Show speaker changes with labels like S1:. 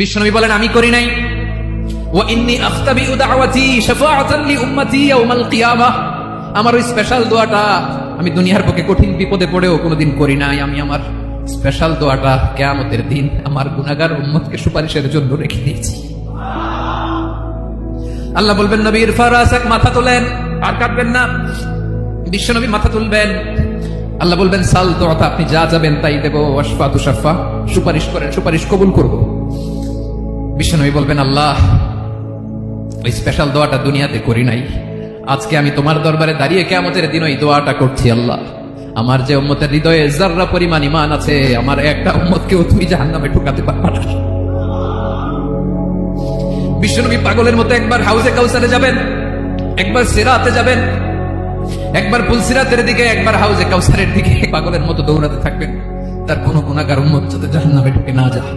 S1: বিশ্বনবী বলেন আমি করি নাই। ওয়া ইন্নী আখতাবিউ দাওয়াতি শাফাআতান লি উম্মতি ইয়াউমাল কিয়ামাহ, আমার ওই স্পেশাল দোয়াটা আমি দুনিয়ার বুকে কঠিন বিপদে পড়েও কোনোদিন করি নাই। আমি আমার স্পেশাল দোয়াটা কিয়ামতের দিন আমার গুনাহগার উম্মতকে সুপারিশের জন্য রেখে দিয়েছি। আল্লাহ বলবেন নবী ইরফা রাসাক, মাথা তোলেন, আর কাটবেন না। বিশ্বনবী মাথা তুলবেন, আল্লাহ বলবেন সাল তোতা, আপনি যা যাবেন তাই দেব। ওয়াশফা তুশাফা, সুপারিশ করেন, সুপারিশ কবুল করব। বিশ্বনবী বলবেন আল্লাহ ওই স্পেশাল দোয়াটা দুনিয়াতে করি নাই, আজকে আমি তোমার দরবারে দাঁড়িয়ে কিয়ামতের দিন ওই দোয়াটা করছি। আল্লাহ আমার যে উম্মতের হৃদয়ে যাররা পরিমাণ ঈমান আছে, আমার একটা উম্মতকেও তুমি জাহান্নামে ঢুকাতে পারবা না। বিশ্বনবী পাগলের মতো একবার হাউজে কাউসারে যাবেন, একবার সিরাতে যাবেন, একবার পুলসিরাতের দিকে, একবার হাউজে কাউসারের দিকে পাগলের মতো দৌড়াতে থাকবেন। তার কোনো গুনাহগার উম্মত যাতে জাহান্নামে ঢুকে না যায়।